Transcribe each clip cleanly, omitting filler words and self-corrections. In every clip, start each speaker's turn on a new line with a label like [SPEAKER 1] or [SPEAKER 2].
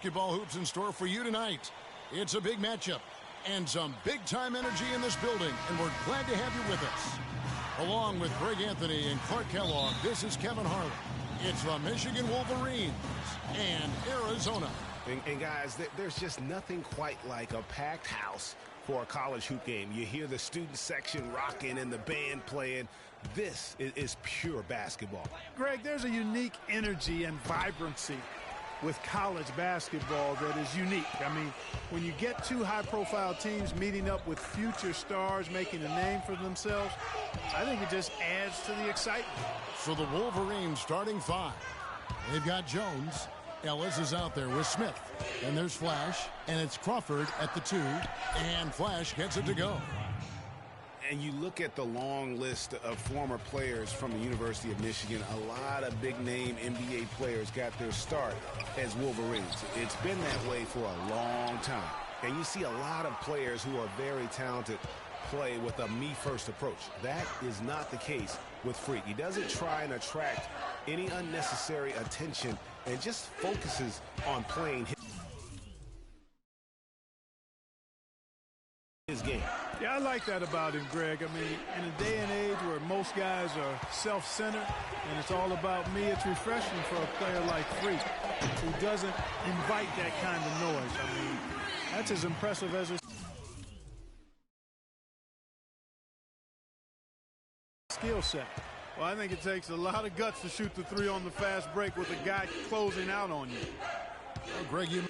[SPEAKER 1] Basketball hoops in store for you tonight. It's a big matchup and some big-time energy in this building, and we're glad to have you with us. Along with Greg Anthony and Clark Kellogg, this is Kevin Harlan. It's the Michigan Wolverines and Arizona.
[SPEAKER 2] And guys, there's just nothing quite like a packed house for a college hoop game. You hear the student section rocking and the band playing. This is pure basketball.
[SPEAKER 3] Greg, there's a unique energy and vibrancy with college basketball that is unique. I mean, when you get two high-profile teams meeting up with future stars making a name for themselves, I think it just adds to the excitement.
[SPEAKER 1] So the Wolverines starting five. They've got Jones. Ellis is out there with Smith. And there's Flash, and it's Crawford at the 2, and Flash gets it to go.
[SPEAKER 2] And you look at the long list of former players from the University of Michigan, a lot of big-name NBA players got their start as Wolverines. It's been that way for a long time. And you see a lot of players who are very talented play with a me-first approach. That is not the case with Freak. He doesn't try and attract any unnecessary attention and just focuses on playing his game.
[SPEAKER 3] Yeah, I like that about him, Greg. I mean, in a day and age where most guys are self-centered and it's all about me, it's refreshing for a player like Freak who doesn't invite that kind of noise. I mean, that's as impressive as his skill set. Well, I think it takes a lot of guts to shoot the three on the fast break with a guy closing out on you.
[SPEAKER 1] Well, Greg, you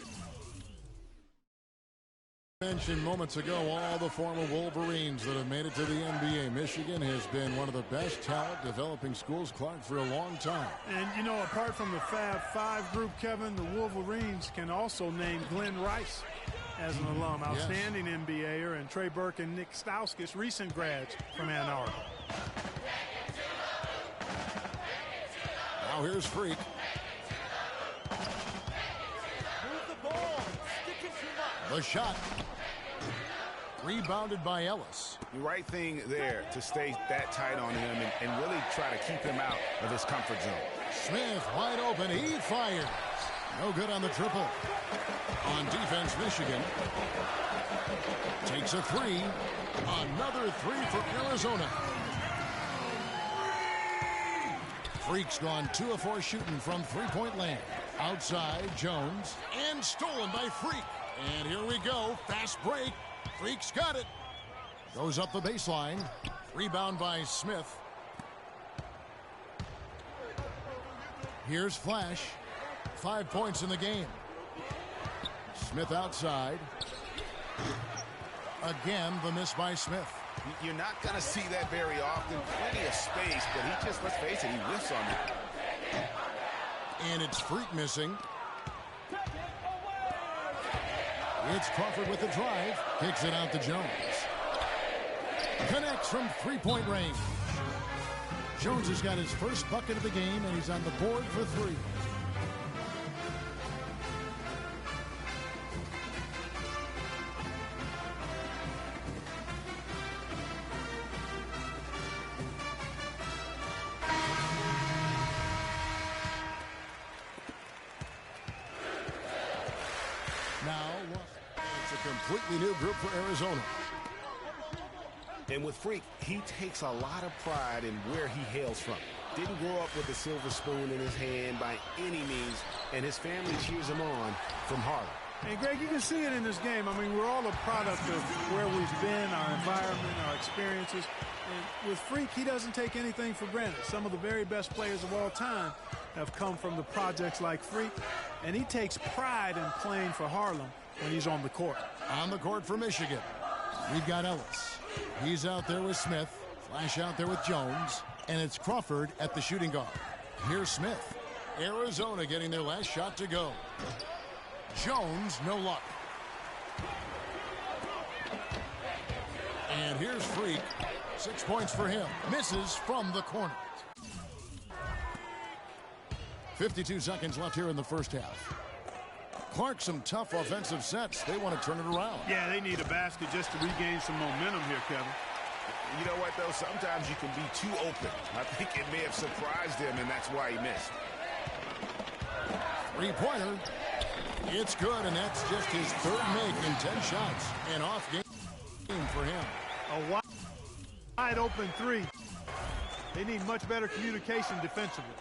[SPEAKER 1] mentioned moments ago all the former Wolverines that have made it to the NBA. Michigan has been one of the best talent developing schools, Clark, for a long time.
[SPEAKER 3] And, you know, apart from the Fab Five group, Kevin, the Wolverines can also name Glenn Rice as an alum, outstanding NBAer, and Trey Burke and Nick Stauskas, recent grads from Ann Arbor.
[SPEAKER 1] Now here's Freak. The shot. Rebounded by Ellis.
[SPEAKER 2] The right thing there to stay that tight on him and really try to keep him out of his comfort zone.
[SPEAKER 1] Smith wide open. He fires. No good on the triple. On defense, Michigan takes a three. Another three for Arizona. Freak's gone 2 of 4 shooting from three-point land. Outside, Jones. And stolen by Freak. And here we go. Fast break. Freak's got it. Goes up the baseline. Rebound by Smith. Here's Flash. 5 points in the game. Smith outside. Again, the miss by Smith.
[SPEAKER 2] You're not going to see that very often. Plenty of space, but he just, let's face it, he whiffs on it.
[SPEAKER 1] And it's Freak missing. It's Crawford with the drive. Kicks it out to Jones. Connects from three-point range. Jones has got his first bucket of the game, and he's on the board for 3. Completely new group for Arizona.
[SPEAKER 2] And with Freak, he takes a lot of pride in where he hails from. Didn't grow up with a silver spoon in his hand by any means, and his family cheers him on from Harlem.
[SPEAKER 3] And Greg, you can see it in this game. I mean, we're all a product of where we've been, our environment, our experiences. And with Freak, he doesn't take anything for granted. Some of the very best players of all time have come from the projects like Freak, and he takes pride in playing for Harlem when he's on the court.
[SPEAKER 1] On the court for Michigan, we've got Ellis. He's out there with Smith. Flash out there with Jones. And it's Crawford at the shooting guard. Here's Smith. Arizona getting their last shot to go. Jones, no luck. And here's Freak. 6 points for him. Misses from the corner. 52 seconds left here in the first half. Clark, some tough offensive sets. They want to turn it around.
[SPEAKER 3] Yeah, they need a basket just to regain some momentum here, Kevin.
[SPEAKER 2] You know what, though? Sometimes you can be too open. I think it may have surprised him, and that's why he missed.
[SPEAKER 1] Three-pointer. It's good, and that's just his third make in 10 shots. An off game for him.
[SPEAKER 3] A wide open three. They need much better communication defensively.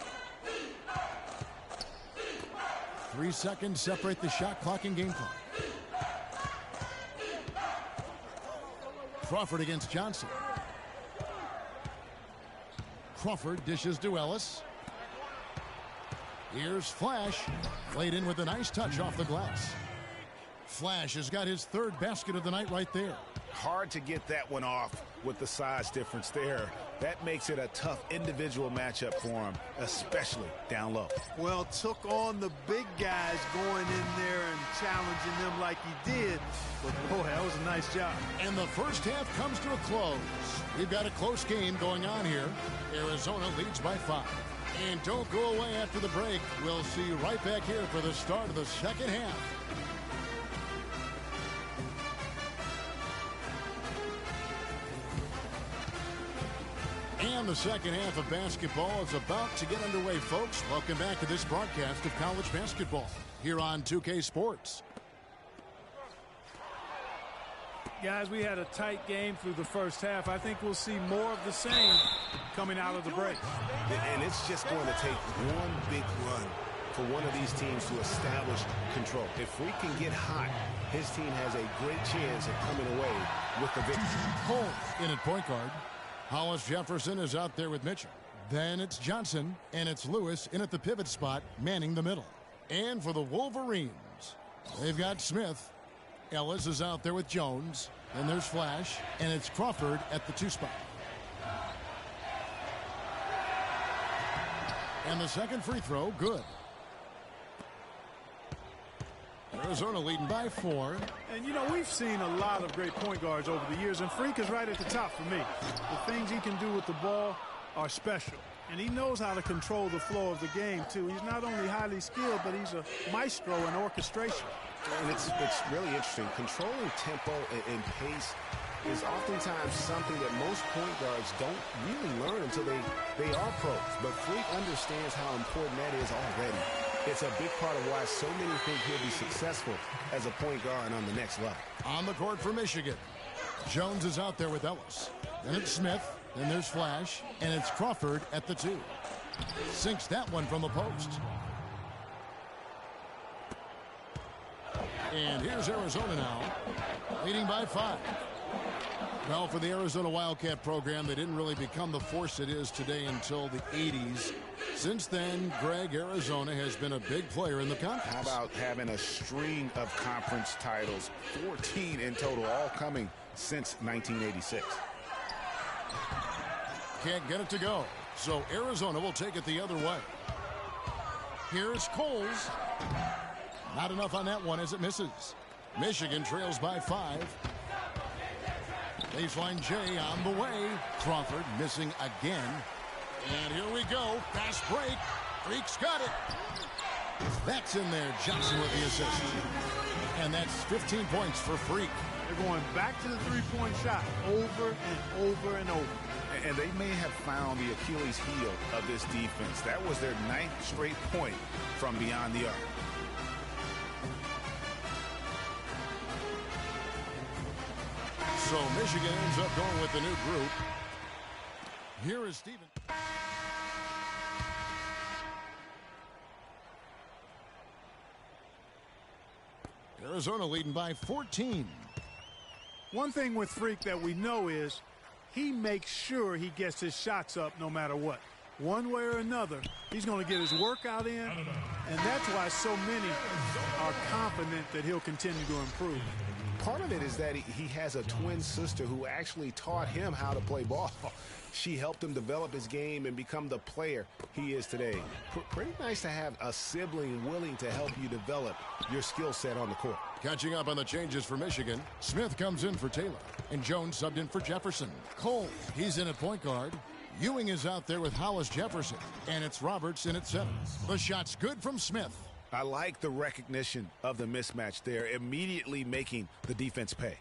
[SPEAKER 1] 3 seconds separate the shot clock and game clock. Crawford against Johnson. Crawford dishes to Ellis. Here's Flash. Played in with a nice touch off the glass. Flash has got his third basket of the night right there.
[SPEAKER 2] Hard to get that one off with the size difference there. That makes it a tough individual matchup for him, especially down low.
[SPEAKER 3] Well, took on the big guys going in there and challenging them like he did. But, boy, that was a nice job.
[SPEAKER 1] And the first half comes to a close. We've got a close game going on here. Arizona leads by 5. And don't go away after the break. We'll see you right back here for the start of the second half. And the second half of basketball is about to get underway, folks. Welcome back to this broadcast of college basketball here on 2K Sports.
[SPEAKER 3] Guys, we had a tight game through the first half. I think we'll see more of the same coming out of the break.
[SPEAKER 2] And it's just going to take one big run for one of these teams to establish control. If Freak can get hot, his team has a great chance of coming away with the victory.
[SPEAKER 1] Cole in at point guard. Hollis Jefferson is out there with Mitchell. Then it's Johnson, and it's Lewis in at the pivot spot, manning the middle. And for the Wolverines, they've got Smith. Ellis is out there with Jones. And there's Flash, and it's Crawford at the 2 spot. And the second free throw, good. Arizona leading by 4.
[SPEAKER 3] And, you know, we've seen a lot of great point guards over the years, and Freak is right at the top for me. The things he can do with the ball are special. And he knows how to control the flow of the game, too. He's not only highly skilled, but he's a maestro in orchestration.
[SPEAKER 2] And it's really interesting. Controlling tempo and pace is oftentimes something that most point guards don't really learn until they are pros. But Freak understands how important that is already. It's a big part of why so many think he'll be successful as a point guard on the next level.
[SPEAKER 1] On the court for Michigan, Jones is out there with Ellis. Then it's Smith. Then there's Flash. And it's Crawford at the 2. Sinks that one from the post. And here's Arizona now, leading by 5. Well, for the Arizona Wildcat program, they didn't really become the force it is today until the 80s. Since then, Greg, Arizona has been a big player in the conference.
[SPEAKER 2] How about having a string of conference titles, 14 in total, all coming since 1986.
[SPEAKER 1] Can't get it to go, so Arizona will take it the other way. Here's Coles. Not enough on that one as it misses. Michigan trails by 5. Baseline J on the way. Crawford missing again. And here we go. Fast break. Freak's got it. That's in there. Johnson with the assist. And that's 15 points for Freak.
[SPEAKER 3] They're going back to the three-point shot over and over and over.
[SPEAKER 2] And they may have found the Achilles heel of this defense. That was their 9th straight point from beyond the arc.
[SPEAKER 1] So Michigan ends up going with the new group. Here is Steven. Arizona leading by 14.
[SPEAKER 3] One thing with Freak that we know is he makes sure he gets his shots up no matter what. One way or another, he's going to get his workout in, and that's why so many are confident that he'll continue to improve.
[SPEAKER 2] Part of it is that he has a twin sister who actually taught him how to play ball. She helped him develop his game and become the player he is today. Pretty nice to have a sibling willing to help you develop your skill set on the court.
[SPEAKER 1] Catching up on the changes for Michigan, Smith comes in for Taylor, and Jones subbed in for Jefferson. Cole, he's in at point guard. Ewing is out there with Hollis Jefferson, and it's Roberts in at 7. The shot's good from Smith.
[SPEAKER 2] I like the recognition of the mismatch there, immediately making the defense pay.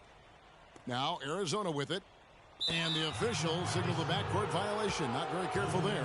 [SPEAKER 1] Now Arizona with it, and the official signaled the backcourt violation. Not very careful there.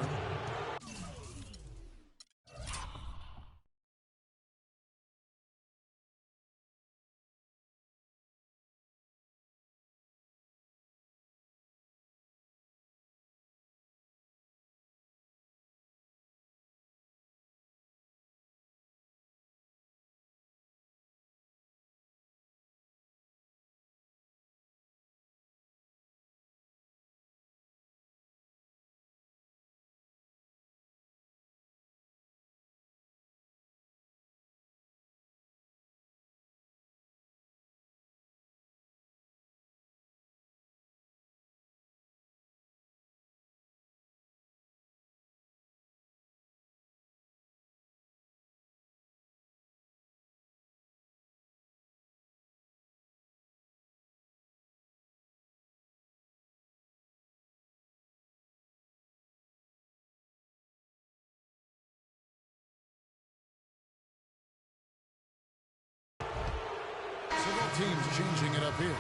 [SPEAKER 1] So both teams changing it up here.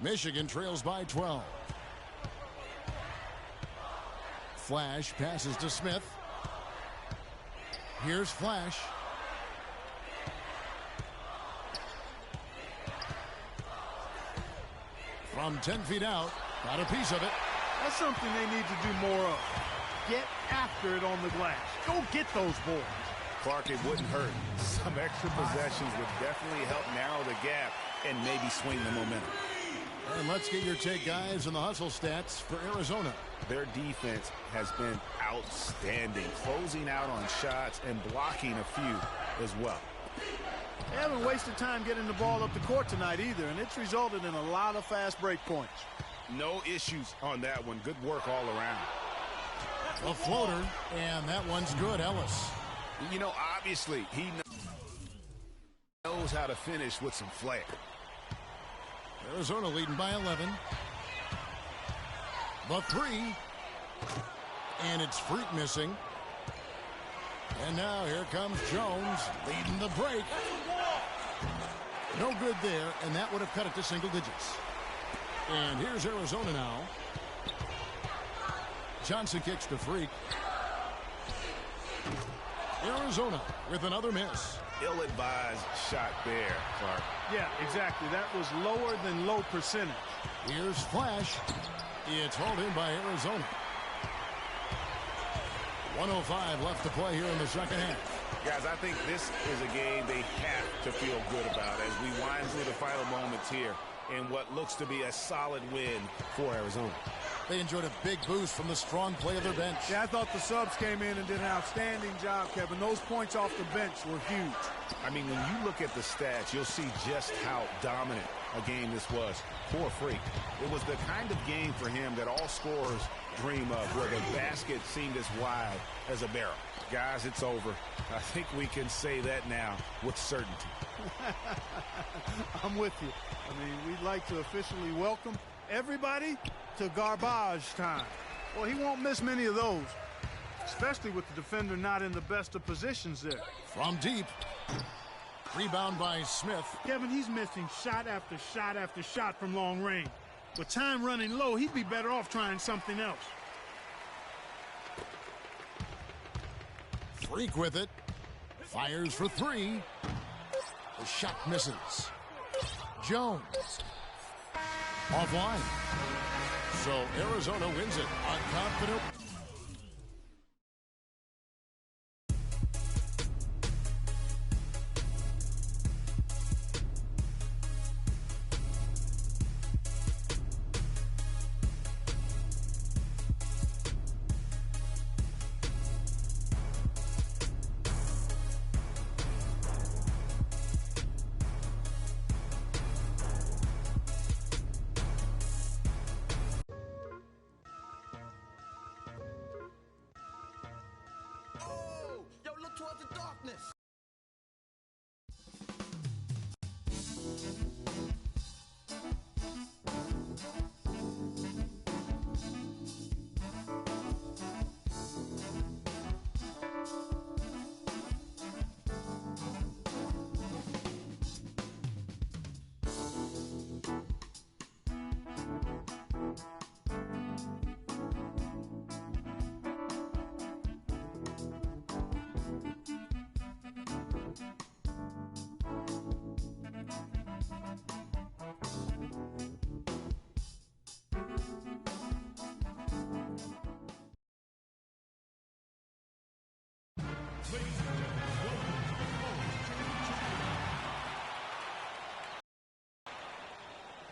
[SPEAKER 1] Michigan trails by 12. Flash passes to Smith. Here's Flash. From 10 feet out, got a piece of it.
[SPEAKER 3] That's something they need to do more of. Get after it on the glass. Go get those boards.
[SPEAKER 2] Clark, it wouldn't hurt. Some extra possessions would definitely help narrow the gap and maybe swing the momentum.
[SPEAKER 1] And let's get your take, guys, on the hustle stats for Arizona.
[SPEAKER 2] Their defense has been outstanding, closing out on shots and blocking a few as well.
[SPEAKER 3] They haven't wasted time getting the ball up the court tonight either, and it's resulted in a lot of fast break points.
[SPEAKER 2] No issues on that one. Good work all around.
[SPEAKER 1] A floater, and that one's good, Ellis.
[SPEAKER 2] You know, obviously, he knows how to finish with some flair.
[SPEAKER 1] Arizona leading by 11. The three. And it's Freak missing. And now here comes Jones leading the break. No good there, and that would have cut it to single digits. And here's Arizona now. Johnson kicks to Freak. Arizona with another miss.
[SPEAKER 2] Ill-advised shot there, Clark.
[SPEAKER 3] Yeah, exactly. That was lower than low percentage.
[SPEAKER 1] Here's Flash. It's hauled in by Arizona. 1:05 left to play here in the second half.
[SPEAKER 2] Guys, I think this is a game they have to feel good about as we wind through the final moments here in what looks to be a solid win for Arizona.
[SPEAKER 1] They enjoyed a big boost from the strong play of their bench.
[SPEAKER 3] Yeah, I thought the subs came in and did an outstanding job, Kevin. Those points off the bench were huge.
[SPEAKER 2] I mean, when you look at the stats, you'll see just how dominant a game this was for Freak. It was the kind of game for him that all scorers dream of, where the basket seemed as wide as a barrel. Guys, it's over. I think we can say that now with certainty.
[SPEAKER 3] I'm with you. I mean, we'd like to officially welcome everybody to garbage time. Well, he won't miss many of those, especially with the defender not in the best of positions there.
[SPEAKER 1] From deep. Rebound by Smith.
[SPEAKER 3] Kevin, he's missing shot after shot after shot from long range. With time running low, he'd be better off trying something else.
[SPEAKER 1] Freak with it. Fires for three. The shot misses. Jones. Offline. So Arizona wins it on confident.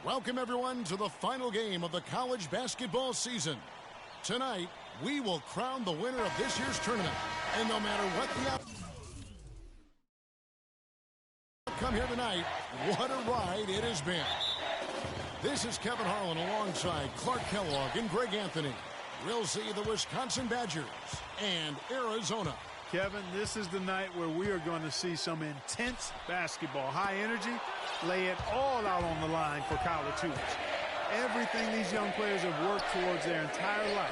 [SPEAKER 1] Welcome, everyone, to the final game of the college basketball season. Tonight, we will crown the winner of this year's tournament. And no matter what the outcome here tonight, what a ride it has been. This is Kevin Harlan alongside Clark Kellogg and Greg Anthony. We'll see the Wisconsin Badgers and Arizona.
[SPEAKER 3] Kevin, this is the night where we are going to see some intense basketball. High energy, lay it all out on the line for college hoops. Everything these young players have worked towards their entire life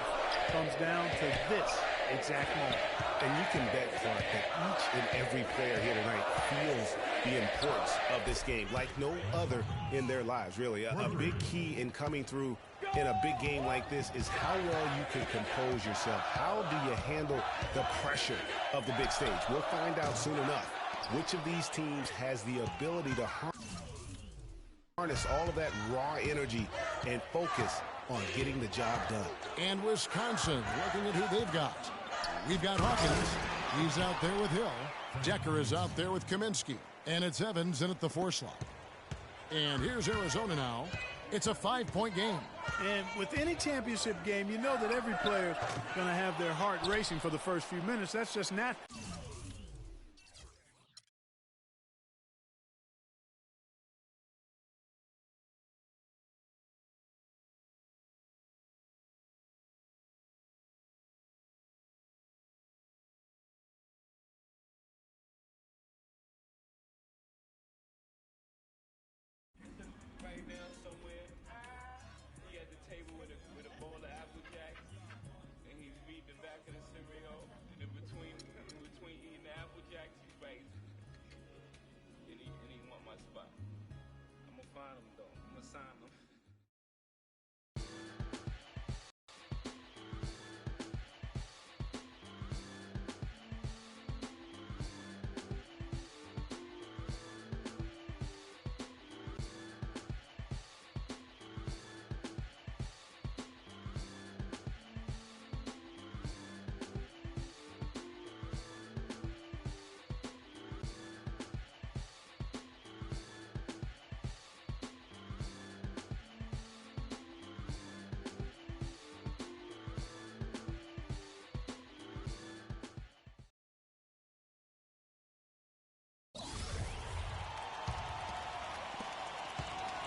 [SPEAKER 3] comes down to this
[SPEAKER 4] exact moment.
[SPEAKER 2] And you can bet, Clark, that each and every player here tonight feels the importance of this game like no other in their lives, really. A big key in coming through in a big game like this is how well you can compose yourself. How do you handle the pressure of the big stage? We'll find out soon enough which of these teams has the ability to harness all of that raw energy and focus on getting the job done.
[SPEAKER 1] And Wisconsin looking at who they've got. We've got Hawkins. He's out there with Hill. Decker is out there with Kaminsky. And it's Evans in at the 4 slot. And here's Arizona now. It's a 5-point game.
[SPEAKER 3] And with any championship game, you know that every player is going to have their heart racing for the first few minutes. That's just natural.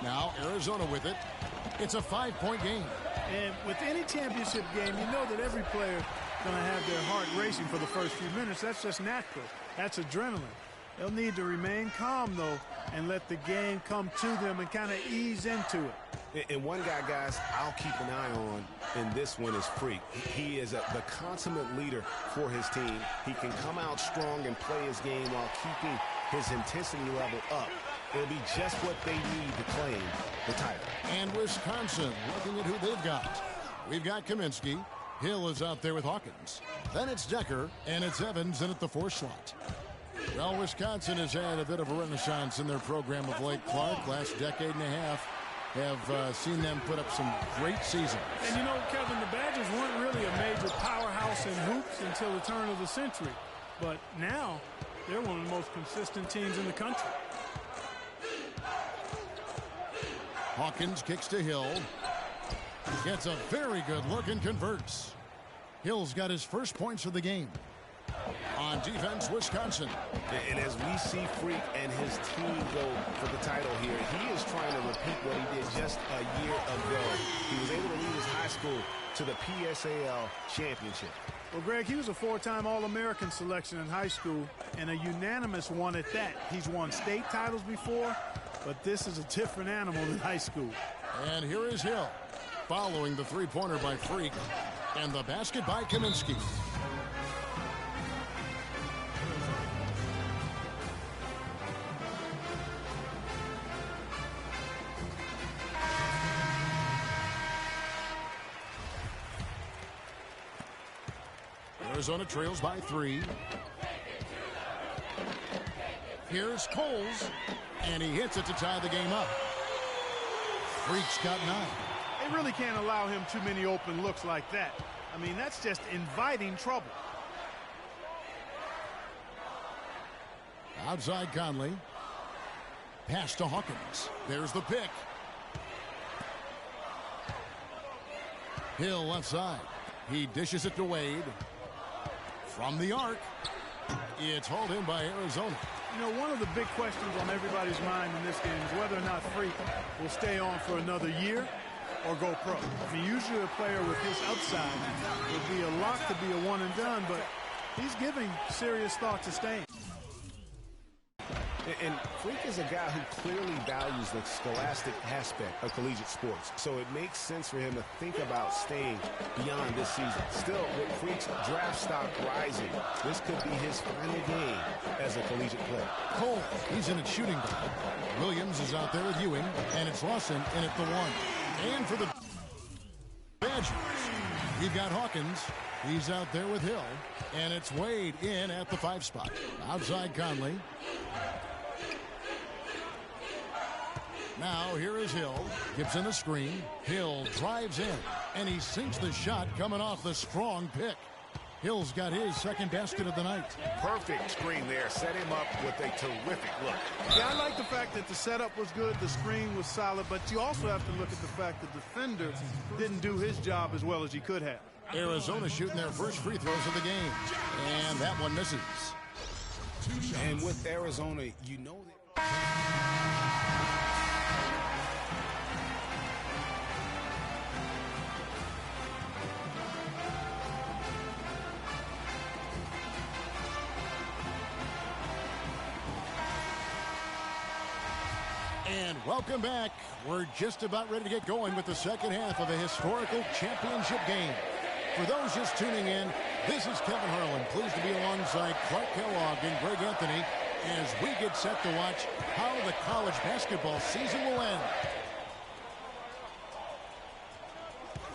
[SPEAKER 1] Now Arizona with it. It's a 5-point game.
[SPEAKER 3] And with any championship game, you know that every player is going to have their heart racing for the first few minutes. That's just natural. That's adrenaline. They'll need to remain calm, though, and let the game come to them and kind of ease into it.
[SPEAKER 2] And one guy, guys, I'll keep an eye on in this one is Freak. He is the consummate leader for his team. He can come out strong and play his game while keeping his intensity level up. It'll be just what they need to claim the title.
[SPEAKER 1] And Wisconsin looking at who they've got. We've got Kaminsky. Hill is out there with Hawkins. Then it's Decker, and it's Evans in at the 4 slot. Well, Wisconsin has had a bit of a renaissance in their program of late, Clark. Last decade and a half have seen them put up some great seasons.
[SPEAKER 3] And you know, Kevin, the Badgers weren't really a major powerhouse in hoops until the turn of the century. But now, they're one of the most consistent teams in the country.
[SPEAKER 1] Hawkins kicks to Hill. Gets a very good look and converts. Hill's got his first points of the game. On defense, Wisconsin.
[SPEAKER 2] And as we see Freak and his team go for the title here, he is trying to repeat what he did just a year ago. He was able to lead his high school to the PSAL championship.
[SPEAKER 3] Well, Greg, he was a 4-time All-American selection in high school and a unanimous one at that. He's won state titles before, but this is a different animal than high school.
[SPEAKER 1] And here is Hill, following the three-pointer by Freak, and the basket by Kaminsky. Arizona trails by 3. Here's Coles, and he hits it to tie the game up. Freak's got 9.
[SPEAKER 3] They really can't allow him too many open looks like that. I mean, that's just inviting trouble.
[SPEAKER 1] Outside Conley. Pass to Hawkins. There's the pick. Hill left side. He dishes it to Wade. From the arc. It's hauled in by Arizona.
[SPEAKER 3] You know, one of the big questions on everybody's mind in this game is whether or not Freak will stay on for another year or go pro. I mean, usually a player with his upside would be a lock to be a one and done, but he's giving serious thought to staying.
[SPEAKER 2] And Freak is a guy who clearly values the scholastic aspect of collegiate sports. So it makes sense for him to think about staying beyond this season. Still, with Freak's draft stock rising, this could be his final game as a collegiate player.
[SPEAKER 1] Cole, he's in at shooting guard. Williams is out there with Ewing, and it's Lawson in at the 1. And for the Badgers, we've got Hawkins. He's out there with Hill, and it's Wade in at the 5 spot. Outside Conley. Now here is Hill. Gibson the screen. Hill drives in, and he sinks the shot coming off the strong pick. Hill's got his second basket of the night.
[SPEAKER 2] Perfect screen there. Set him up with a terrific look.
[SPEAKER 3] Yeah, I like the fact that the setup was good, the screen was solid, but you also have to look at the fact the defender didn't do his job as well as he could have.
[SPEAKER 1] Arizona shooting their first free throws of the game, and that one misses.
[SPEAKER 2] And with Arizona, you know that.
[SPEAKER 1] And welcome back. We're just about ready to get going with the second half of a historical championship game. For those just tuning in, this is Kevin Harlan, pleased to be alongside Clark Kellogg and Greg Anthony as we get set to watch how the college basketball season will end.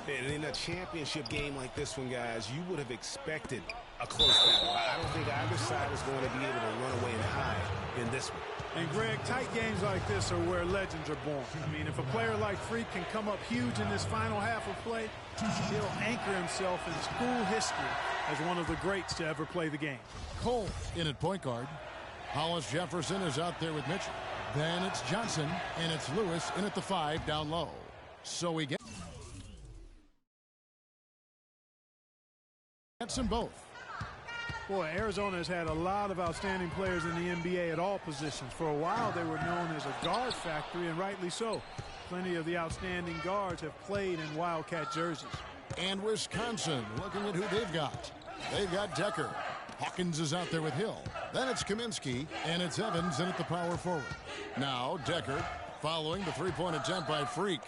[SPEAKER 2] And in a championship game like this one, guys, you would have expected a close battle. I don't think either side is going to be able to run away and hide in this one.
[SPEAKER 3] And, Greg, tight games like this are where legends are born. I mean, if a player like Freak can come up huge in this final half of play, he'll anchor himself in school history as one of the greats to ever play the game.
[SPEAKER 1] Cole in at point guard. Hollis Jefferson is out there with Mitchell. Then it's Johnson, and it's Lewis in at the 5 down low. So we get them both.
[SPEAKER 3] Boy, Arizona has had a lot of outstanding players in the NBA at all positions. For a while, they were known as a guard factory, and rightly so. Plenty of the outstanding guards have played in Wildcat jerseys.
[SPEAKER 1] And Wisconsin, looking at who they've got. They've got Decker. Hawkins is out there with Hill. Then it's Kaminsky, and it's Evans in at the power forward. Now Decker following the three-point attempt by Freak.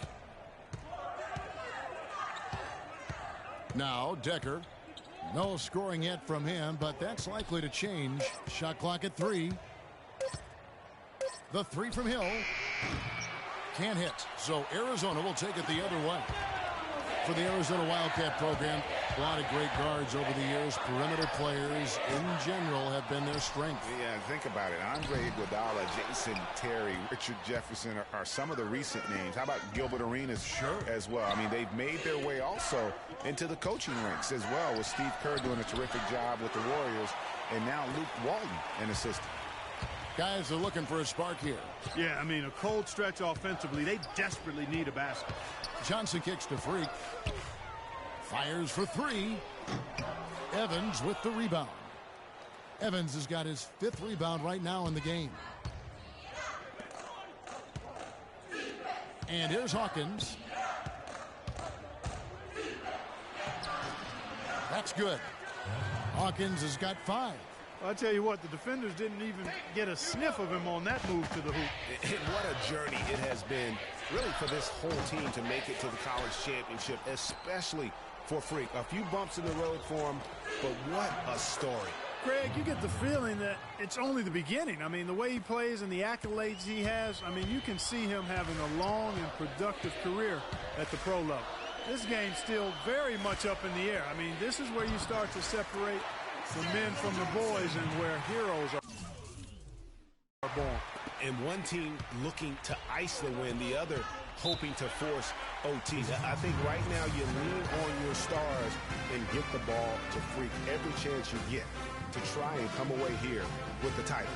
[SPEAKER 1] Now Decker. No scoring yet from him, but that's likely to change. Shot clock at 3. The 3 from Hill. Can't hit. So Arizona will take it the other way. For the Arizona Wildcat program, a lot of great guards over the years. Perimeter players in general have been their strength.
[SPEAKER 4] Yeah, think about it. Andre Iguodala, Jason Terry, Richard Jefferson are some of the recent names. How about Gilbert Arenas as well? I mean, they've made their way also into the coaching ranks as well, with Steve Kerr doing a terrific job with the Warriors, and now Luke Walton, an assistant.
[SPEAKER 1] Guys are looking for a spark here.
[SPEAKER 3] Yeah, I mean, a cold stretch offensively. They desperately need a basket.
[SPEAKER 1] Johnson kicks to Freak. Fires for 3. Evans with the rebound. Evans has got his 5th rebound right now in the game. And here's Hawkins. That's good. Hawkins has got 5.
[SPEAKER 3] I'll tell you what, the defenders didn't even get a sniff of him on that move to the hoop.
[SPEAKER 2] And what a journey it has been, really, for this whole team to make it to the college championship, especially for Freak. A few bumps in the road for him, but what a story.
[SPEAKER 3] Greg, you get the feeling that it's only the beginning. I mean, the way he plays and the accolades he has, I mean, you can see him having a long and productive career at the pro level. This game's still very much up in the air. I mean, this is where you start to separate the men from the boys and where heroes are born.
[SPEAKER 2] And one team looking to ice the win, the other hoping to force OTs. I think right now you lean on your stars and get the ball to Freak every chance you get to try and come away here with the title.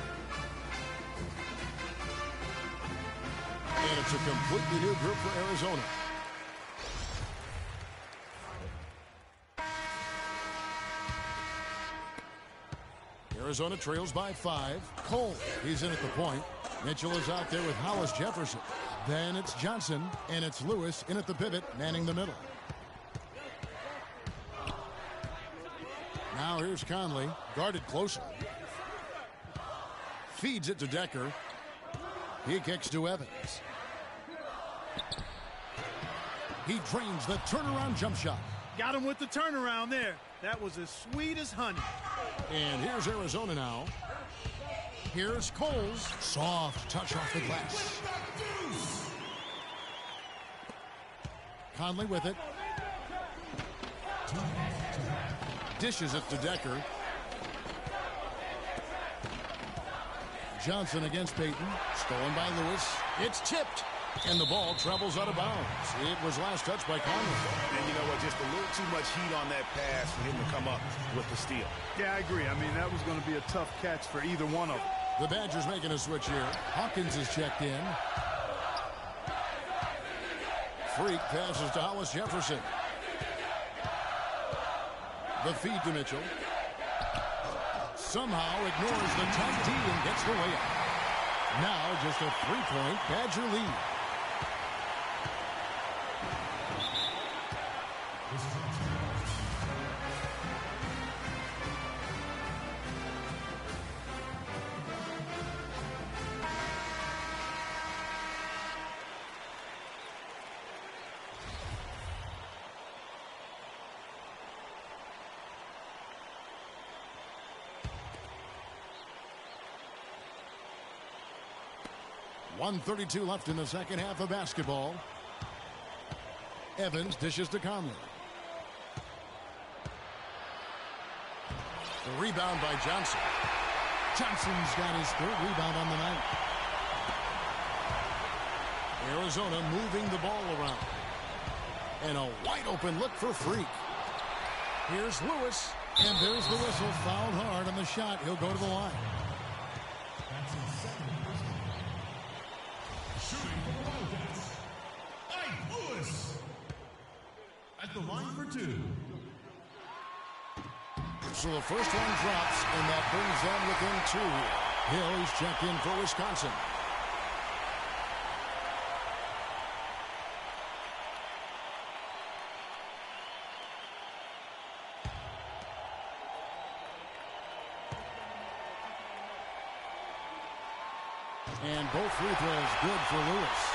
[SPEAKER 1] And it's a completely new group for Arizona. Arizona trails by 5. Cole, he's in at the point. Mitchell is out there with Hollis Jefferson. Then it's Johnson, and it's Lewis in at the pivot, manning the middle. Now here's Conley, guarded closer. Feeds it to Decker. He kicks to Evans. He drains the turnaround jump shot.
[SPEAKER 3] Got him with the turnaround there. That was as sweet as honey.
[SPEAKER 1] And here's Arizona now. Here's Coles. Soft touch off the glass. Conley with it. Dishes it to Decker. Johnson against Payton. Stolen by Lewis. It's tipped. And the ball travels out of bounds. It was last touched by Conley.
[SPEAKER 2] And you know what? Just a little too much heat on that pass for him to come up with the steal.
[SPEAKER 3] Yeah, I agree. I mean, that was going to be a tough catch for either one of them.
[SPEAKER 1] The Badgers making a switch here. Hawkins is checked in. Freak passes to Hollis Jefferson. The feed to Mitchell. Somehow ignores the tight D and gets the layup. Now just a 3-point Badger lead. .132 left in the second half of basketball. Evans dishes to Conley. The rebound by Johnson. Johnson's got his third rebound on the night. Arizona moving the ball around. And a wide open look for Freak. Here's Lewis. And there's the whistle. Fouled hard on the shot. He'll go to the line.
[SPEAKER 5] The line for two.
[SPEAKER 1] So the first one drops, and that brings them within two. Hill, he's checked in for Wisconsin. And both free throws good for Lewis.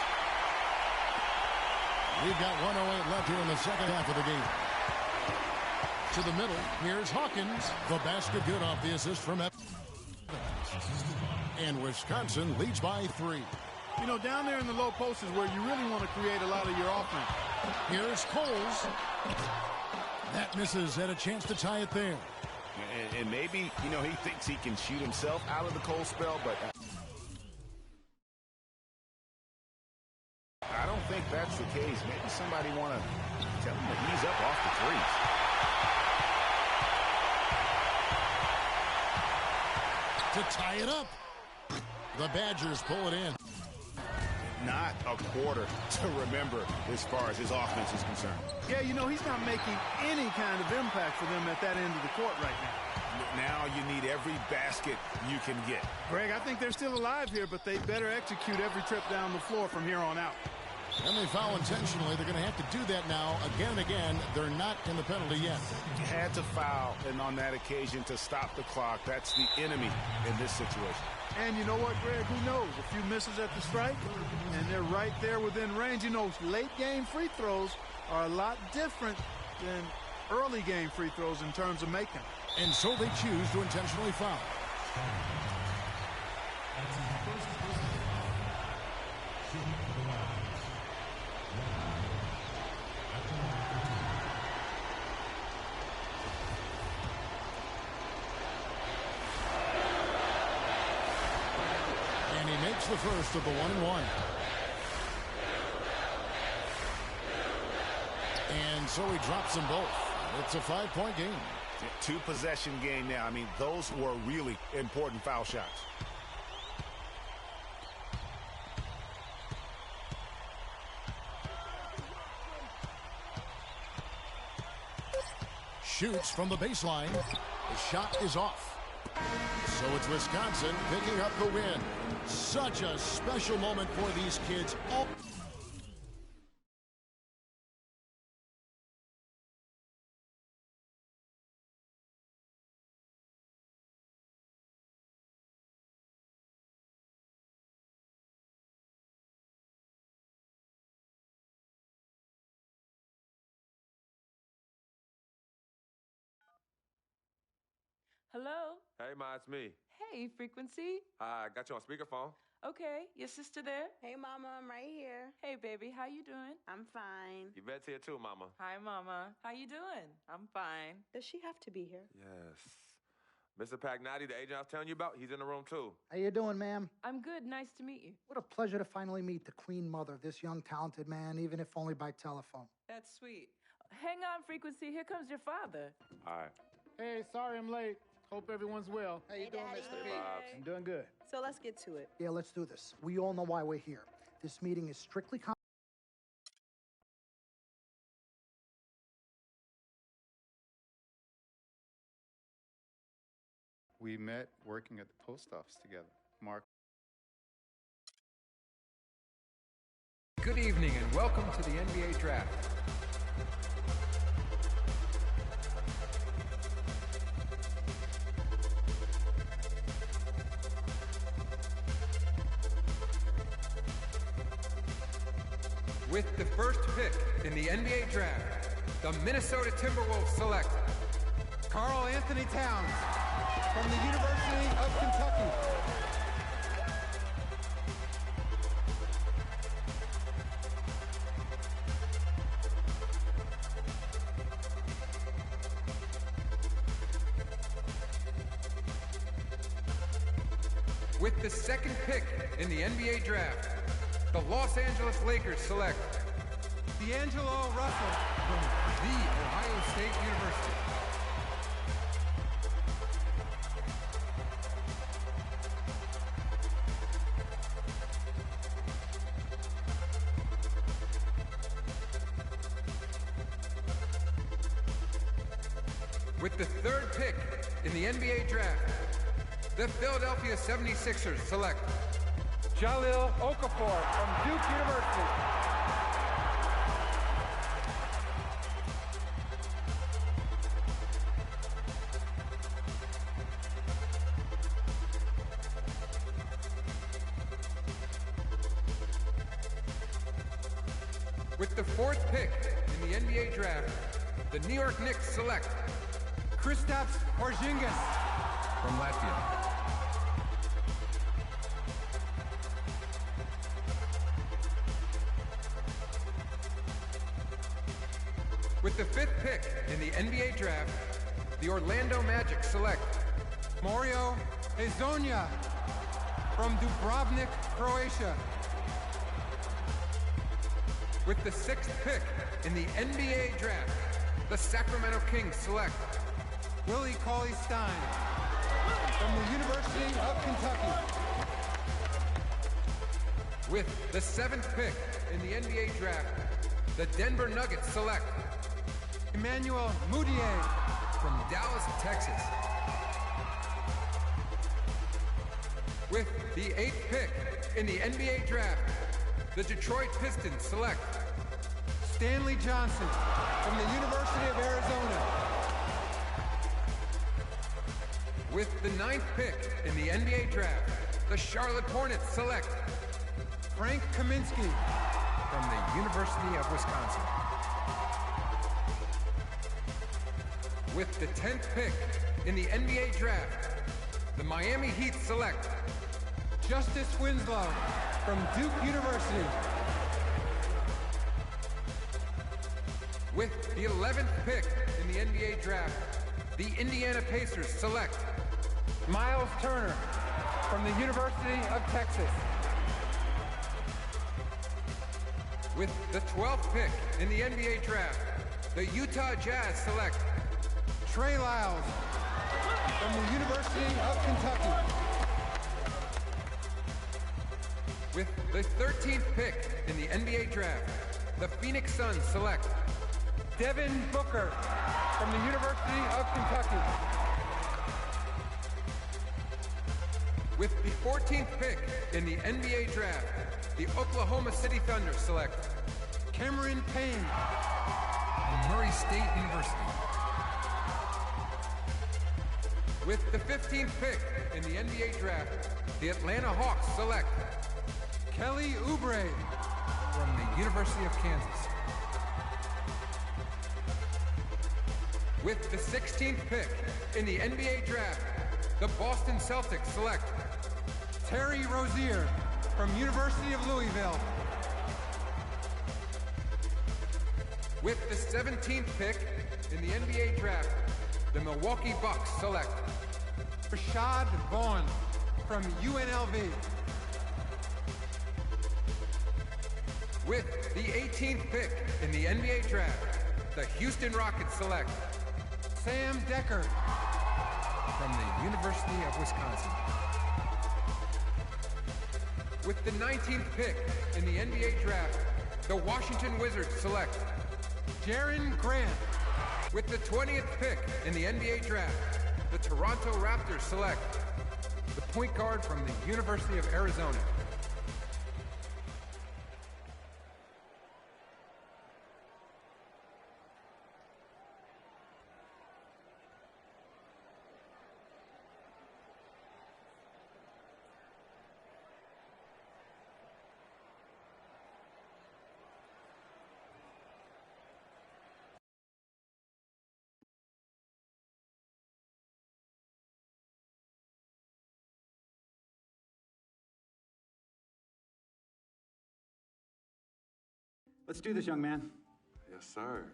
[SPEAKER 1] We've got 1:08 left here in the second half of the game. To the middle, here's Hawkins. The basket good off the assist from Evans. And Wisconsin leads by 3.
[SPEAKER 3] You know, down there in the low post is where you really want to create a lot of your offense.
[SPEAKER 1] Here's Coles. That misses. Had a chance to tie it there.
[SPEAKER 2] And maybe, you know, he thinks he can shoot himself out of the cold spell, but I don't think that's the case. Maybe somebody want to tell him to ease up off the threes.
[SPEAKER 1] To tie it up. The Badgers pull it in.
[SPEAKER 2] Not a quarter to remember as far as his offense is concerned.
[SPEAKER 3] Yeah, you know, he's not making any kind of impact for them at that end of the court right now.
[SPEAKER 2] Now you need every basket you can get.
[SPEAKER 3] Greg, I think they're still alive here, but they better execute every trip down the floor from here on out.
[SPEAKER 1] And they foul intentionally. They're going to have to do that now again and again. They're not in the penalty yet.
[SPEAKER 2] Had to foul, and on that occasion to stop the clock. That's the enemy in this situation.
[SPEAKER 3] And you know what, Greg? Who knows? A few misses at the strike, and they're right there within range. You know, late-game free throws are a lot different than early-game free throws in terms of making.
[SPEAKER 1] And so they choose to intentionally foul. And he makes the first of the 1-1. And so he drops them both. It's a 5-point game.
[SPEAKER 2] 2-possession game now. I mean, those were really important foul shots.
[SPEAKER 1] Shoots from the baseline. The shot is off. So it's Wisconsin picking up the win. Such a special moment for these kids.
[SPEAKER 6] Hello?
[SPEAKER 7] Hey, Ma, it's me.
[SPEAKER 6] Hey, Frequency.
[SPEAKER 7] Hi, got you on speakerphone.
[SPEAKER 6] Okay, your sister there?
[SPEAKER 8] Hey, Mama, I'm right here.
[SPEAKER 6] Hey, baby, how you doing?
[SPEAKER 8] I'm fine.
[SPEAKER 7] Yvette's here too, Mama.
[SPEAKER 6] Hi, Mama. How you doing? I'm fine.
[SPEAKER 8] Does she have to be here?
[SPEAKER 7] Yes. Mr. Pagnotti, the agent I was telling you about, he's in the room too.
[SPEAKER 9] How you doing, ma'am?
[SPEAKER 6] I'm good. Nice to meet you.
[SPEAKER 9] What a pleasure to finally meet the Queen Mother of this young, talented man, even if only by telephone.
[SPEAKER 6] That's sweet. Hang on, Frequency. Here comes your father.
[SPEAKER 7] All right.
[SPEAKER 10] Hey, sorry I'm late. Hope everyone's well.
[SPEAKER 9] How you doing,
[SPEAKER 8] Daddy.
[SPEAKER 9] Mr. P?
[SPEAKER 10] I'm doing good.
[SPEAKER 8] So let's get to it.
[SPEAKER 9] Yeah, let's do this. We all know why we're here. This meeting is strictly
[SPEAKER 11] We met working at the post office together. Mark.
[SPEAKER 12] Good evening and welcome to the NBA Draft. With the first pick in the NBA Draft, the Minnesota Timberwolves select Karl Anthony Towns from the University of Kentucky. With the second pick in the NBA Draft, the Los Angeles Lakers select D'Angelo Russell from The Ohio State University. With the third pick in the NBA Draft, the Philadelphia 76ers select Jahlil Okafor from Duke University. With the fourth pick in the NBA Draft, the New York Knicks select Kristaps Porzingis from Latvia. With the fifth pick in the NBA Draft, the Orlando Magic select Mario Hezonja from Dubrovnik, Croatia. With the sixth pick in the NBA Draft, the Sacramento Kings select Willie Cauley-Stein from the University of Kentucky. With the seventh pick in the NBA Draft, the Denver Nuggets select Emmanuel Mudiay from Dallas, Texas. With the eighth pick in the NBA Draft, the Detroit Pistons select Stanley Johnson from the University of Arizona. With the ninth pick in the NBA Draft, the Charlotte Hornets select Frank Kaminsky from the University of Wisconsin. With the 10th pick in the NBA Draft, the Miami Heat select Justice Winslow from Duke University. With the 11th pick in the NBA Draft, the Indiana Pacers select Miles Turner from the University of Texas. With the 12th pick in the NBA Draft, the Utah Jazz select Trey Lyles from the University of Kentucky. With the 13th pick in the NBA Draft, the Phoenix Suns select Devin Booker from the University of Kentucky. With the 14th pick in the NBA Draft, the Oklahoma City Thunder select Cameron Payne from Murray State University. With the 15th pick in the NBA Draft, the Atlanta Hawks select Kelly Oubre from the University of Kansas. With the 16th pick in the NBA draft, the Boston Celtics select Terry Rozier from University of Louisville. With the 17th pick in the NBA draft, the Milwaukee Bucks select Rashad Vaughn from UNLV. With the 18th pick in the NBA draft, the Houston Rockets select Sam Decker from the University of Wisconsin. With the 19th pick in the NBA draft, the Washington Wizards select Jaren Grant. With the 20th pick in the NBA draft, the Toronto Raptors select the point guard from the University of Arizona.
[SPEAKER 13] Let's do this, young man.
[SPEAKER 7] Yes, sir.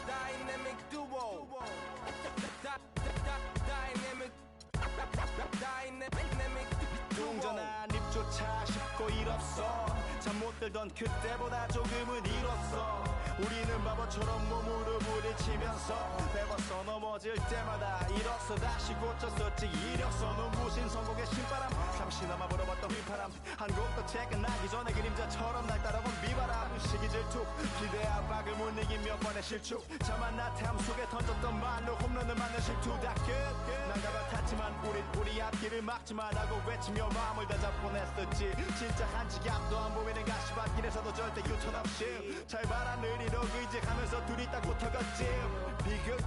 [SPEAKER 14] Dynamic duo. 동전한 입조차 쉽고 일 없어. 잠 못 들던 그때보다 조금은 일었어. 우리는 바보처럼 몸으로 부딪히면서 배웠어. 넘어질 때마다 일었어. 다시 고쳤었지. 이력서 눈부신 성공의 신바람. 잠시나마 불어봤던 휘파람. 한 곡도 채 끝나기 전에 그림자처럼 날 따라온 비바람. 시기 질투 기대 압박을 못 이긴 몇 번의 실축. 자만 나탐 속에 던졌던 말로 홈런을 맞는 실투. 다 끝 난가 같았지만 우리 앞길을 막지만 하고 외치며 마음을 다잡곤 했었지. 진짜 한치 앞도 안 보이는 가시밭길에서도 절대 유턴 없이 잘 바란 의리로 의지하면서 둘이 딱 붙어갔지. 비극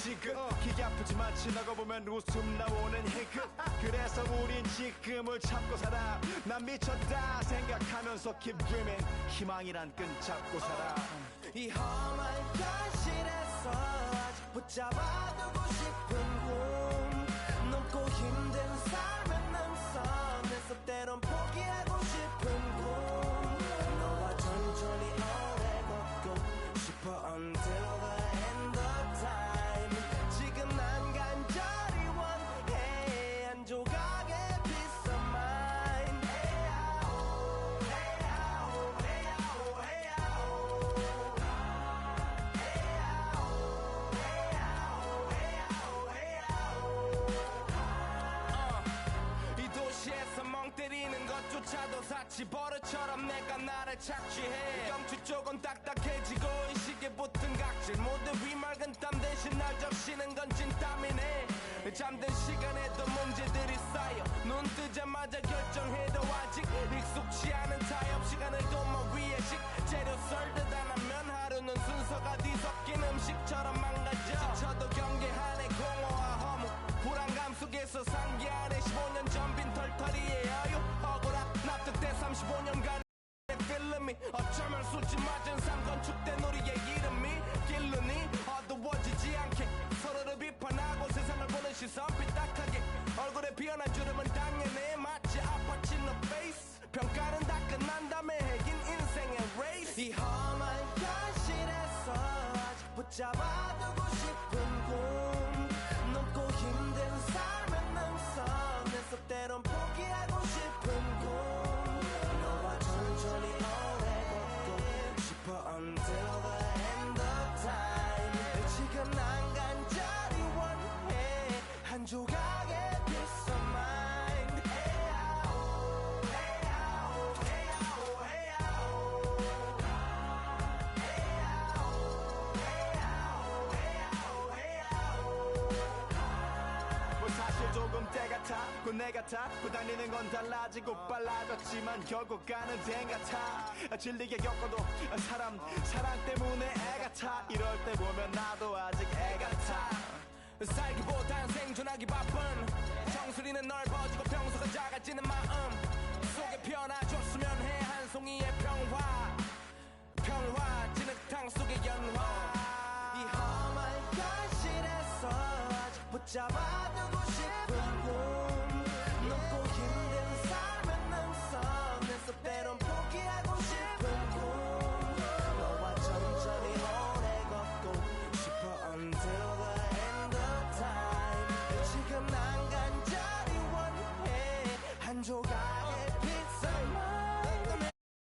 [SPEAKER 14] 지극 기가 아프지만 지나고 보면 웃음 나오는 희극. 그래서 우린 지금을 참고 살아. 난 미쳤다 생각하면서 keep dreaming. 희망이란 끈 잡고 살아. 이 험한 현실에서 아직 붙잡아두고 싶은 꿈. 높고 힘든 삶의 능선에서 때론 포기하고 싶은 꿈. 너와 천천히 오래 걷고 싶어 until the end of time. 지금 난 간절히 원해 한 조각의 peace of mind. 헤야오 헤야오 헤야오 헤야오 이 도시에서 멍 때리는 것조차도 사치. 버릇처럼 내가 나를 착취해. 경추 쪽은 딱딱해지고 의식에 붙은 각질. 모두 위맑은 땀 대신 날 적시는 건 찐땀이네. 잠든 시간에도 문제들이 쌓여. 눈 뜨자마자 결정해도 아직 익숙치 않은 타협. 시간을 도모 위에 식재료 썰듯 안 하면 하루는 순서가 뒤섞인 음식처럼 망가져. 지쳐도 경계하네 공허와 허무. 불안감 속에서 상기하네 15년 전 빈 털터리의 여유. 억울한 납득돼 35년간 필름 이름이 어쩌면 수치 맞은 삶 건축된 우리의 이름이 길르니 어두워지지 않게 서로를 비판하고 세상을 보는 시선 삐딱하게 얼굴에 피어난 주름은 당연히 마치 아파치 no face 평가는 다 끝난 다음에 핵인 인생의 레이스 이 험한 현실에서 아직 붙잡아두고 싶은 꿈 높고 힘든 삶의 능선에서 때론 포기하고 싶은 꿈 너와 천천히 오래 걷고 싶어 until the end of time 지금 난 간절히 원해 한 조각의 peace of mind 사실 조금 때 같아 내 같아 다니는 건 달라지고 빨라졌지만 결국 가는 데 같아 질리게 겪어도 사랑 때문에 애 같아 이럴 때 보면 나도 아직 애 같아 살기보단 생존하기 바쁜 정수리는 넓어지고 평소가 작아지는 마음 속에 피어나줬으면 해 한 송이의